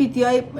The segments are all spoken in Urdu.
PTI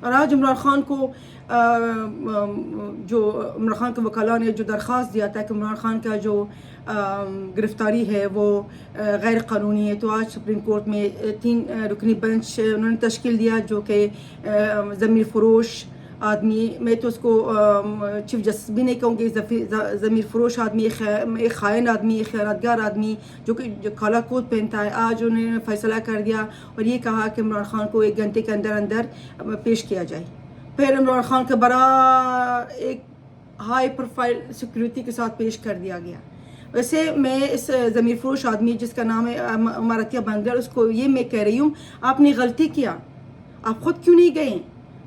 اور آج عمران خان کو جو عمران خان کے وکلاء نے جو درخواست دیا تھا کہ عمران خان کا جو گرفتاری ہے وہ غیر قانونی ہے، تو آج سپریم کورٹ میں 3 رکنی بینچ انہوں نے تشکیل دیا، جو کہ ضمیر فروش آدمی، میں تو اس کو چیف جسٹس بھی نہیں کہوں گی، ضمیر فروش آدمی، ایک خائن آدمی، ایک خیانتگار آدمی جو کالا کوٹ پہنتا ہے، آج انہوں نے فیصلہ کر دیا اور یہ کہا کہ عمران خان کو 1 گھنٹے کے اندر پیش کیا جائے۔ پھر عمران خان کا بڑا ایک ہائی پروفائل سیکیورٹی کے ساتھ پیش کر دیا گیا۔ ویسے میں اس ضمیر فروش آدمی جس کا نام ہے عمر عطیہ بنگال، اس کو یہ میں کہہ رہی ہوں، آپ نے غلطی کیا، آپ خود کیوں نہیں گئے؟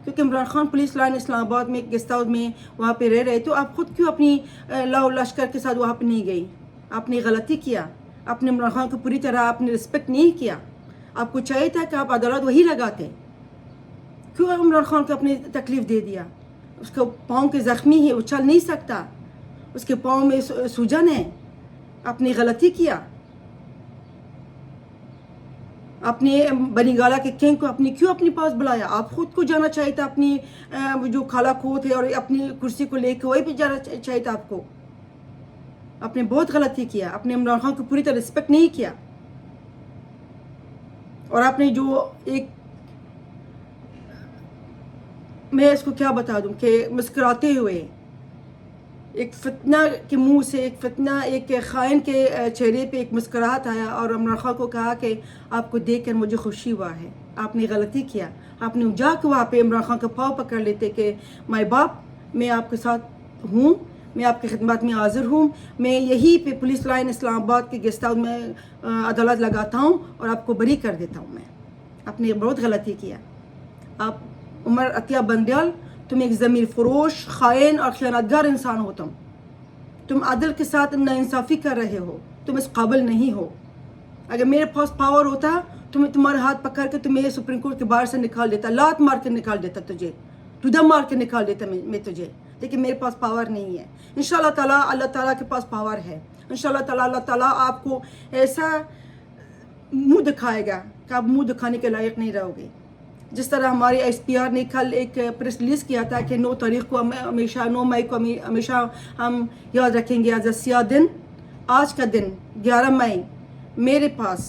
کیونکہ عمران خان پولیس لائن اسلام آباد میں گیسٹ ہاؤس میں وہاں پہ رہ رہے، تو آپ خود کیوں اپنی لاؤ لشکر کے ساتھ وہاں پہ نہیں گئی؟ آپ نے غلطی کیا، آپ نے عمران خان کو پوری طرح آپ نے رسپیکٹ نہیں کیا۔ آپ کو چاہیے تھا کہ آپ عدالت وہی لگاتے، کیوں عمران خان کو اپنی تکلیف دے دیا؟ اس کو پاؤں کے زخمی ہے، وہ چل نہیں سکتا، اس کے پاؤں میں سوجن ہے، آپ نے غلطی کیا۔ آپ نے بنی گالا کے کنگ کو کیوں اپنے پاس بلایا؟ آپ خود کو جانا چاہیے تھا، اپنی جو کالا کوٹ ہے اور اپنی کرسی کو لے کے وہی پہ جانا چاہیے تھا آپ کو۔ آپ نے بہت غلطی کیا، آپ نے عمران خان کو پوری طرح رسپیکٹ نہیں کیا، اور آپ نے جو ایک، میں اس کو کیا بتا دوں کہ مسکراتے ہوئے ایک فتنہ کے منہ سے، ایک فتنہ، ایک خائن کے چہرے پہ ایک مسکراہٹ آیا اور عمران خان کو کہا کہ آپ کو دیکھ کر مجھے خوشی ہوا ہے۔ آپ نے غلطی کیا، آپ نے جا کے وہاں پہ عمران خان کا پاؤں پکڑ لیتے کہ مائی باپ، میں آپ کے ساتھ ہوں، میں آپ کی خدمات میں حاضر ہوں، میں یہی پہ پولیس لائن اسلام آباد کے گیسٹ ہاؤس میں عدالت لگاتا ہوں اور آپ کو بری کر دیتا ہوں میں۔ آپ نے بہت غلطی کیا۔ آپ عمر عطیہ بندیال، تم ایک ضمیر فروش، خائن اور خیانتگار انسان ہو، تم عدل کے ساتھ ناانصافی کر رہے ہو، تم اس قابل نہیں ہو۔ اگر میرے پاس پاور ہوتا تو میں تمہارے ہاتھ پکڑ کے تمہیں سپریم کورٹ کے باہر سے نکال دیتا، لات مار کے نکال دیتا، تجھے ٹودم مار کے نکال دیتا میں تجھے، لیکن میرے پاس پاور نہیں ہے۔ انشاءاللہ تعالیٰ اللہ تعالیٰ کے پاس پاور ہے، انشاءاللہ تعالیٰ اللہ تعالیٰ آپ کو ایسا منہ دکھائے گا کہ آپ منہ دکھانے کے لائق نہیں رہو گے۔ جس طرح ہمارے ایس پی آر نے کل ایک پریس ریلیز کیا تھا کہ 9 تاریخ کو ہمیشہ 9 مئی کو ہمیشہ ہم یاد رکھیں گے ایز اے سیاہ دن۔ آج کا دن 11 مئی میرے پاس،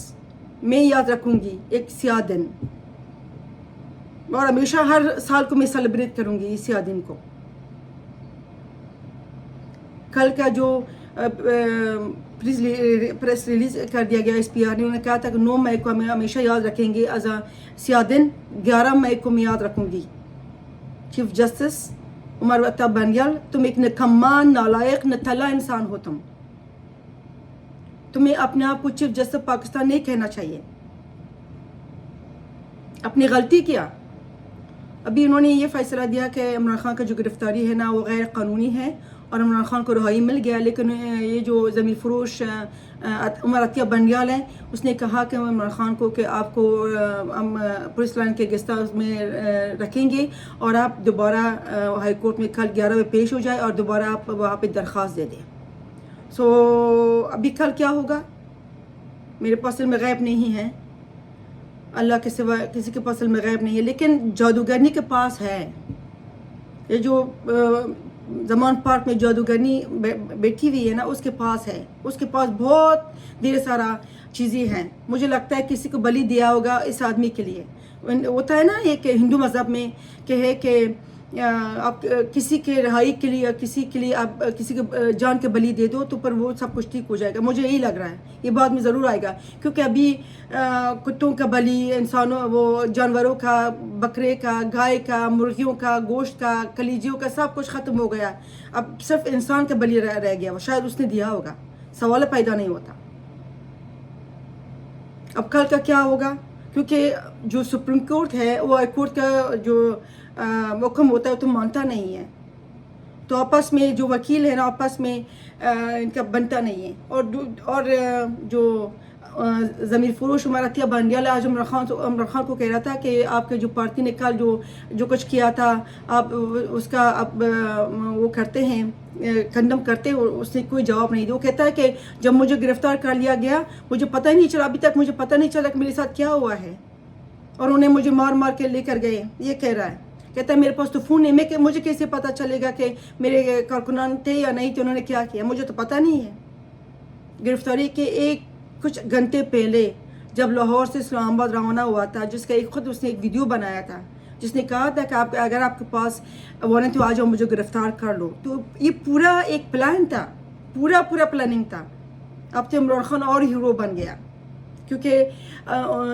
میں یاد رکھوں گی ایک سیاہ دن، اور ہمیشہ ہر سال کو میں سیلیبریٹ کروں گی اس سیاہ دن کو۔ کل کا جو پریس ریلیز کر دیا گیا ایس پی آر نے، انہوں نے کہا تھا کہ 9 مئی کو ہمیں ہمیشہ یاد رکھیں گے ایز اے سیاہ دن، 11 مئی کو میں یاد رکھوں گی۔ چیف جسٹس عمر عطیہ بنگال، تم ایک نکما، نالائق، نتلا انسان ہو، تمہیں اپنے آپ کو چیف جسٹس پاکستان نہیں کہنا چاہیے، اپنی غلطی کیا۔ ابھی انہوں نے یہ فیصلہ دیا کہ عمران خان کا جو گرفتاری ہے نا وہ غیر قانونی ہے اور عمران خان کو رہائی مل گیا، لیکن یہ جو ضمیر فروش عمر عطیہ بنگال ہے، اس نے کہا کہ عمران خان کو کہ آپ کو ہم پولیس لائن کے گیسٹ ہاؤس میں رکھیں گے اور آپ دوبارہ ہائی کورٹ میں کل 11 بجے پیش ہو جائے اور دوبارہ آپ وہاں پہ درخواست دے دیں۔ ابھی کل کیا ہوگا میرے پاس علم غیب نہیں ہے، اللہ کے سوا کسی کے پاس علم غیب نہیں ہے، لیکن جادوگرنی کے پاس ہے۔ یہ جو زمان پارک میں جادوگرنی بیٹھی ہوئی ہے نا، اس کے پاس ہے، اس کے پاس بہت ڈھیر سارا چیزیں ہیں۔ مجھے لگتا ہے کسی کو بلی دیا ہوگا اس آدمی کے لیے۔ ہوتا ہے نا ایک ہندو مذہب میں کہ ہے کہ آپ کسی کے رہائی کے لیے، کسی کے لیے آپ کسی کے جان کے بلی دے دو تو پر وہ سب کچھ ٹھیک ہو جائے گا۔ مجھے یہی لگ رہا ہے، یہ بعد میں ضرور آئے گا، کیونکہ ابھی کتوں کا بلی، انسانوں وہ جانوروں کا، بکرے کا، گائے کا، مرغیوں کا، گوشت کا، کلیجیوں کا سب کچھ ختم ہو گیا، اب صرف انسان کا بلی رہ گیا، وہ شاید اس نے دیا ہوگا، سوال پیدا نہیں ہوتا۔ اب کل کا کیا ہوگا؟ کیونکہ جو سپریم کورٹ ہے وہ ہائی کورٹ کا جو حکم ہوتا ہے وہ تو مانتا نہیں ہے، تو آپس میں جو وکیل ہے نا آپس میں ان کا بنتا نہیں ہے۔ اور جو ضمیر فروش عمر عطیہ بنگال آج عمران خان کو کہہ رہا تھا کہ آپ کے جو پارٹی نے کل جو کچھ کیا تھا آپ اس کا آپ وہ کرتے ہیں، کنڈم کرتے ہیں، اس نے کوئی جواب نہیں دیا۔ وہ کہتا ہے کہ جب مجھے گرفتار کر لیا گیا مجھے پتہ ہی نہیں چلا، ابھی تک مجھے پتہ نہیں چلا کہ میرے ساتھ کیا ہوا ہے، اور انہیں مجھے مار مار کے لے کر گئے، یہ کہہ رہا ہے۔ کہتا ہے میرے پاس تو فون نہیں، مجھے کیسے پتہ چلے گا کہ میرے کارکنان تھے یا نہیں تھے، انہوں نے کیا کیا، مجھے تو پتہ نہیں ہے۔ گرفتاری کے کچھ گھنٹے پہلے جب لاہور سے اسلام آباد روانہ ہوا تھا، جس کا خود اس نے ایک ویڈیو بنایا تھا جس نے کہا تھا کہ اگر آپ کے پاس وارنٹ تو آ جاؤ، مجھے گرفتار کر لو۔ تو یہ پورا ایک پلان تھا، پورا پلاننگ تھا۔ اب تو عمران خان اور ہیرو بن گیا، کیونکہ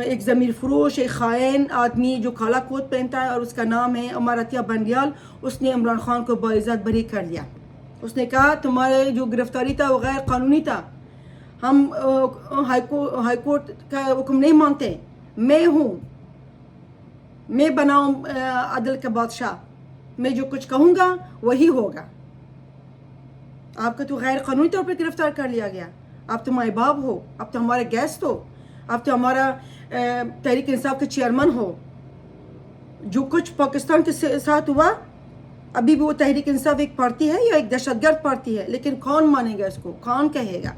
ایک ضمیر فروش، ایک خائن آدمی جو کالا کوٹ پہنتا ہے اور اس کا نام ہے عمر عطیہ بندیال، اس نے عمران خان کو باعزت بری کر لیا۔ اس نے کہا تمہارے جو گرفتاری تھا وہ غیر قانونی تھا، ہم ہائی کورٹ کا حکم نہیں مانتے، میں ہوں، میں بناؤں عدل کا بادشاہ، میں جو کچھ کہوں گا وہی ہوگا۔ آپ کو تو غیر قانونی طور پر گرفتار کر لیا گیا، آپ تو مائی باپ ہو، آپ تو ہمارے گیسٹ ہو، آپ تو ہمارا تحریک انصاف کے چیئرمین ہو۔ جو کچھ پاکستان کے ساتھ ہوا، ابھی بھی وہ تحریک انصاف ایک پارٹی ہے یا ایک دہشت گرد پارٹی ہے، لیکن کون مانے گا اس کو، کون کہے گا؟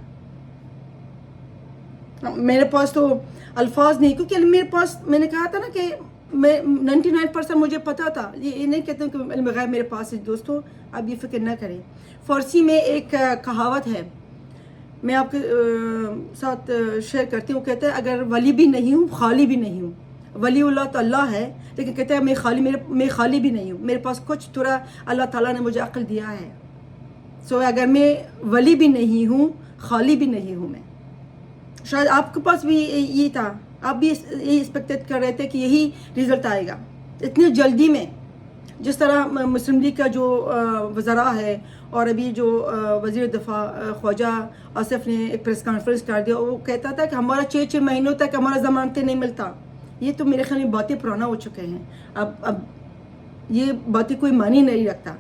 میرے پاس تو الفاظ نہیں، کیونکہ میرے پاس، میں نے کہا تھا نا کہ میں 99% مجھے پتا تھا، یہ نہیں کہتے ہوں کہ علم غیب میرے پاس ہے۔ دوستو اب یہ فکر نہ کریں۔ فارسی میں ایک کہاوت ہے، میں آپ کے ساتھ شیئر کرتی ہوں، کہتے ہیں اگر ولی بھی نہیں ہوں خالی بھی نہیں ہوں۔ ولی اللہ تو اللہ ہے، لیکن کہتے ہیں میں خالی بھی نہیں ہوں، میرے پاس کچھ تھوڑا اللہ تعالیٰ نے مجھے عقل دیا ہے۔ اگر میں ولی بھی نہیں ہوں خالی بھی نہیں ہوں میں۔ شاید آپ کے پاس بھی یہ تھا، آپ بھی یہی ایکسپیکٹ کر رہے تھے کہ یہی رزلٹ آئے گا اتنی جلدی میں۔ جس طرح مسلم لیگ کا جو وزراء ہے اور ابھی جو وزیر دفاع خواجہ آصف نے ایک پریس کانفرنس کر دیا، وہ کہتا تھا کہ ہمارا 6 مہینوں تک ہمارا ضمانتیں نہیں ملتا۔ یہ تو میرے خیال میں باتیں پرانا ہو چکے ہیں، اب یہ باتیں کوئی معنی نہیں رکھتا۔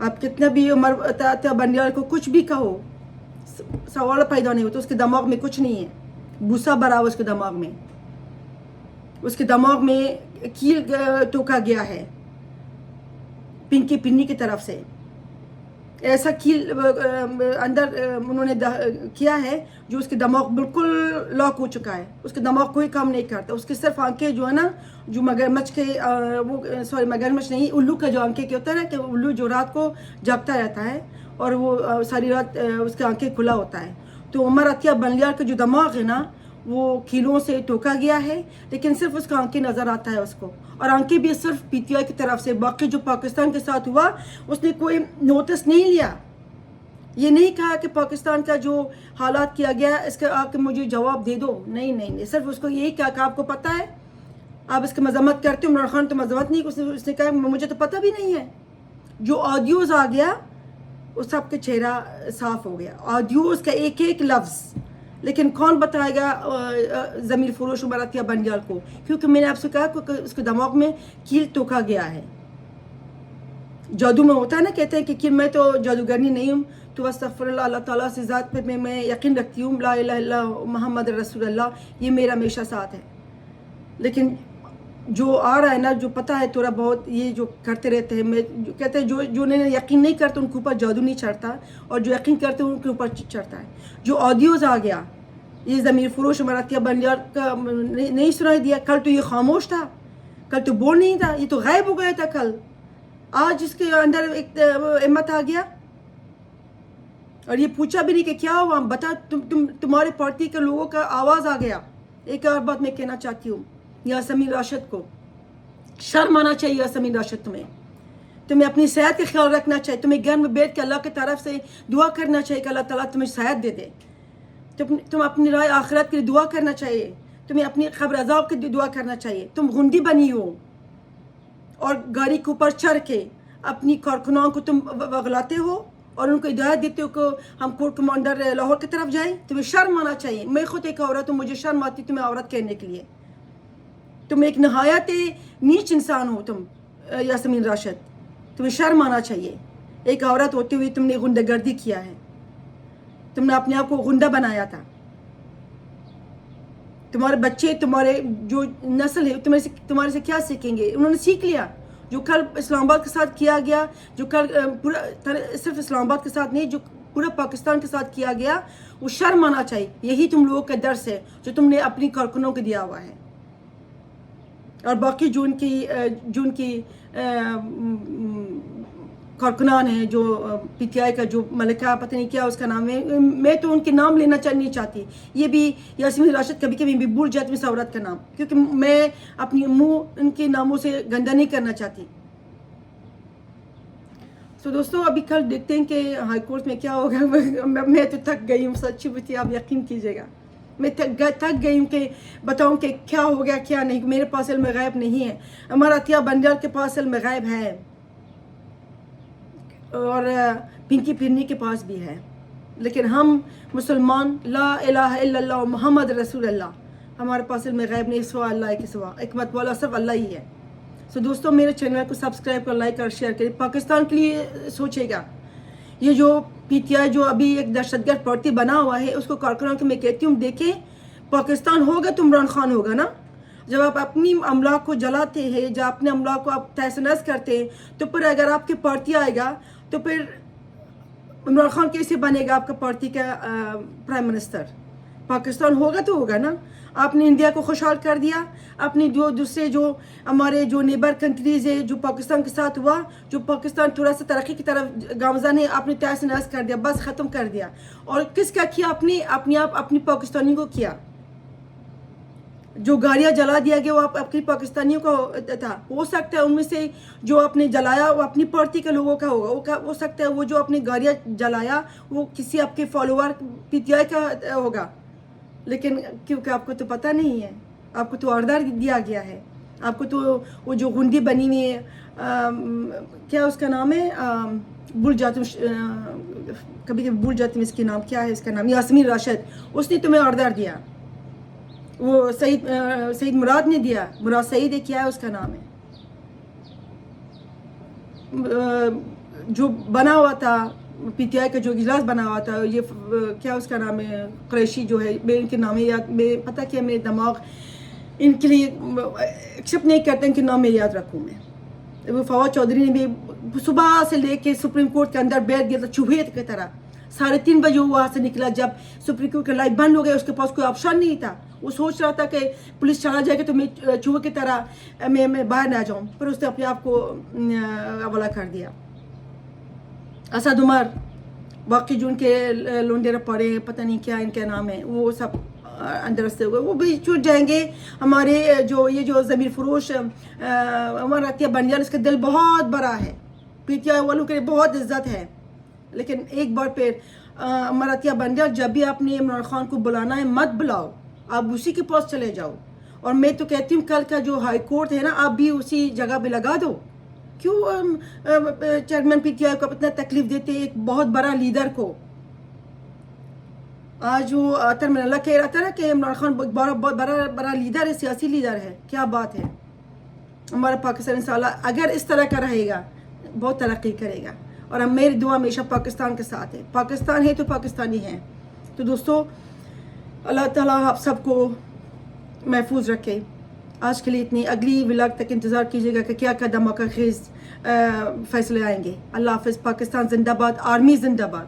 آپ کتنا بھی عمر عطیہ بندیال کو کچھ بھی کہو، سوال پیدا نہیں ہوتا، اس کے دماغ میں کچھ نہیں ہے، بھوسا بھرا ہوا اس کے دماغ میں، اس کے دماغ میں کیل ٹوکا گیا ہے پنکی پنی کی طرف سے، ایسا کیل اندر انہوں نے کیا ہے جو اس کے دماغ بالکل لاک ہو چکا ہے، اس کے دماغ کوئی کام نہیں کرتا، اس کے صرف آنکھیں جو ہے نا، جو مگرمچھ کے مگرمچھ نہیں، الو کا جو آنکھیں ہوتا ہے نا، کہ الو جو رات کو جاگتا رہتا ہے اور وہ ساری رات اس کے آنکھیں کھلا ہوتا ہے۔ تو عمر عطیہ بندیال کا جو دماغ ہے نا، وہ کیلوں سے ٹوکا گیا ہے، لیکن صرف اس کا آنکھیں نظر آتا ہے اس کو، اور آنکھیں بھی صرف پی ٹی آئی کی طرف سے۔ باقی جو پاکستان کے ساتھ ہوا اس نے کوئی نوٹس نہیں لیا، یہ نہیں کہا کہ پاکستان کا جو حالات کیا گیا اس کا آپ مجھے جواب دے دو، نہیں، صرف اس کو یہی کہا کہ آپ کو پتہ ہے، آپ اس کی مذمت کرتے ہو۔ عمران خان تو مذمت نہیں، اس نے کہا مجھے تو پتہ بھی نہیں ہے۔ جو آڈیوز آ گیا اس سب کا چہرہ صاف ہو گیا، آڈیوز کا ایک لفظ، لیکن کون بتائے گا ضمیر فروش عمر عطیہ بندیال کو، کیونکہ میں نے آپ سے کہا کہ اس کے دماغ میں کیل ٹوکا گیا ہے۔ جادو میں ہوتا ہے نا، کہتے ہیں کہ میں تو جادوگرنی نہیں ہوں، تو استغفر اللہ، اللہ تعالیٰ سے ذات پہ میں یقین رکھتی ہوں، لا الہ الا محمد رسول اللہ، یہ میرا ہمیشہ ساتھ ہے۔ لیکن جو آ رہا ہے نا، جو پتہ ہے تھوڑا بہت، یہ جو کرتے رہتے ہیں، میں کہتے ہیں جو انہیں یقین نہیں کرتے ان کے اوپر جادو نہیں چڑھتا، اور جو یقین کرتے ہیں ان کے اوپر چڑھتا ہے۔ جو آڈیوز آ گیا، یہ ضمیر فروش عمر عطیہ بندیال کا نہیں سنائی دیا، کل تو یہ خاموش تھا، کل تو بول نہیں تھا، یہ تو غائب ہو گیا تھا کل، آج اس کے اندر ایک ہمت آ گیا، اور یہ پوچھا بھی نہیں کہ کیا ہوا، بتا تمہارے پارٹی کے لوگوں کا آواز آ گیا۔ ایک اور بات میں کہنا چاہتی ہوں یاسمین راشد کو، شرم آنا چاہیے یاسمین راشد، تمہیں اپنی صحت کا خیال رکھنا چاہیے، تمہیں گھر میں بیٹھ کے اللہ کی طرف سے دعا کرنا چاہیے کہ اللہ تعالیٰ تمہیں صحت دے دے، تم اپنی رائے آخرت کے لیے دعا کرنا چاہیے، تمہیں اپنی قبر عذاب کے لیے دعا کرنا چاہیے۔ تم غنڈی بنی ہو اور گاڑی کے اوپر چڑھ کے اپنی کارکنوں کو تم وغلاتے ہو اور ان کو ہدایت دیتے ہو کہ ہم کورٹ کمانڈر لاہور کی طرف جائیں، تمہیں شرم آنا چاہیے۔ میں خود ایک عورت ہوں، مجھے شرم آتی تمہیں عورت کہنے کے لیے، تم ایک نہایت نیچ انسان ہو تم یاسمین راشد، تمہیں شرم آنا چاہیے۔ ایک عورت ہوتے ہوئے تم نے غنڈہ گردی کیا ہے، تم نے اپنے آپ کو غنڈہ بنایا تھا۔ تمہارے بچے، تمہارے جو نسل ہے تمہارے سے کیا سیکھیں گے؟ انہوں نے سیکھ لیا جو کل اسلام آباد کے ساتھ کیا گیا، جو کل پورا صرف اسلام آباد کے ساتھ نہیں، جو پورا پاکستان کے ساتھ کیا گیا، وہ شرم آنا چاہیے۔ یہی تم لوگوں کا درس ہے جو تم نے اپنی کارکنوں کو دیا ہوا ہے۔ اور باقی جو ان کی کارکنان ہیں، جو پی ٹی آئی کا جو ملکہ پتہ نہیں کیا اس کا نام ہے، میں تو ان کے نام لینا نہیں چاہتی. یہ بھی یاسمین راشد کبھی کبھی بھی بھول جاتی ہوں اس عورت کا نام، کیونکہ میں اپنی منہ ان کے ناموں سے گندا نہیں کرنا چاہتی. تو دوستوں ابھی کل دیکھتے ہیں کہ ہائی کورٹ میں کیا ہوگا. میں تو تھک گئی ہوں، سچی بچی آپ یقین کیجیے گا. میں تھک گئی ہوں کہ بتاؤں کہ کیا ہو گیا کیا نہیں. میرے پاس علم غیب نہیں ہے، ہمارا عطیہ بنجال کے پاس علم غیب ہے، اور پنکی پرنی کے پاس بھی ہے. لیکن ہم مسلمان لا الہ الا اللہ محمد رسول اللہ، ہمارے پاس علم غیب نہیں سوا اللہ کے سوا. حکمت والا صرف اللہ ہی ہے. سو دوستوں میرے چینل کو سبسکرائب کر، لائک اور شیئر کریں. پاکستان کے لیے سوچے گا. یہ جو پی ٹی آئی جو ابھی ایک دہشت گرد پارٹی بنا ہوا ہے، اس کو کارکنوں کو میں کہتی ہوں دیکھیں پاکستان ہوگا تو عمران خان ہوگا نا. جب آپ اپنی املاک کو جلاتے ہیں، جب اپنے املاک کو آپ تہس نہس کرتے ہیں، تو پھر اگر آپ کی پارٹی آئے گا تو پھر عمران خان کیسے بنے گا آپ کا پارٹی کا پرائم منسٹر؟ پاکستان ہوگا تو ہوگا نا. آپ نے انڈیا کو خوشحال کر دیا. اپنی جو دوسرے جو ہمارے جو نیبر کنٹریز ہے، جو پاکستان کے ساتھ ہوا، جو پاکستان تھوڑا سا ترقی کی طرف گامزن ہے، آپ نے تہس نہس کر دیا، بس ختم کر دیا. اور کس کا کیا؟ اپنی پاکستانیوں کو کیا. جو گاڑیاں جلا دیا گیا وہ اپنی پاکستانیوں کا تھا. ہو سکتا ہے ان میں سے جو آپ نے جلایا وہ اپنی پارٹی کے لوگوں کا ہوگا. ہو سکتا ہے وہ جو اپنی گاڑیاں جلایا وہ کسی آپ کے فالوور پی ٹی آئی کا ہوگا. لیکن کیونکہ آپ کو تو پتہ نہیں ہے، آپ کو تو آردر دیا گیا ہے. آپ کو تو وہ جو گنڈی بنی ہوئی ہے، کیا اس کا نام ہے، بھول جاتی ہوں، کبھی کبھی بھول جاتی ہوں اس کے نام کیا ہے. اس کا نام یاسمین راشد، اس نے تمہیں آردر دیا. وہ سعید مراد نے دیا. مراد سعید ہے، کیا ہے اس کا نام ہے، جو بنا ہوا تھا پی ٹی آئی کا جو اجلاس بنا ہوا تھا. یہ کیا اس کا نام ہے، قریشی جو ہے، میں ان کے نام یاد، میں پتہ کیا میرے دماغ ان کے لیے ایکسیپٹ نہیں کرتے ان کے نام میں یاد رکھوں میں. وہ فواد چودھری نے بھی صبح سے لے کے سپریم کورٹ کے اندر بیٹھ گیا تھا چوہے کی طرح. 3:30 بجے وہ وہاں سے نکلا جب سپریم کورٹ کا لائٹ بند ہو گیا. اس کے پاس کوئی آپشن نہیں تھا. وہ سوچ رہا تھا کہ پولیس چلا جائے گا تو میں چوہے کی طرح میں باہر نہ جاؤں. پھر اس نے اپنے آپ کو حوالہ کر دیا. اسد عمر، باقی جو ان کے لونڈے رپاڑے پتہ نہیں کیا ان کا نام ہے، وہ سب اندر سے ہوئے، وہ بھی چھوٹ جائیں گے. ہمارے جو ضمیر فروش ہمارا عطیہ بنجال، اس کا دل بہت بڑا ہے. پی ٹی آئی والوں کے لیے بہت عزت ہے. لیکن ایک بار پھر ہمارا عطیہ بنجال، جب بھی آپ نے عمران خان کو بلانا ہے مت بلاؤ، آپ اسی کے پاس چلے جاؤ. اور میں تو کہتی ہوں کل کا جو ہائی کورٹ ہے نا، آپ بھی اسی جگہ پہ لگا دو. کیوں چیئرمین پی ٹی آئی کو اتنا تکلیف دیتے ایک بہت بڑا لیڈر کو؟ آج وہ ترمن اللہ کہہ رہا تھا نا کہ عمران خان بہت بڑا لیڈر ہے، سیاسی لیڈر ہے. کیا بات ہے. ہمارا پاکستان انشاءاللہ اگر اس طرح کا رہے گا بہت ترقی کرے گا. اور ہم میری دعا ہمیشہ پاکستان کے ساتھ ہے. پاکستان ہے تو پاکستانی ہیں. تو دوستوں اللہ تعالیٰ آپ سب کو محفوظ رکھے. آج کے لیے اتنی. اگلی ولاگ تک انتظار کیجیے گا کہ کیا دھماکہ خیز فیصلے آئیں گے. اللہ حافظ. پاکستان زندہ باد. آرمی زندہ باد.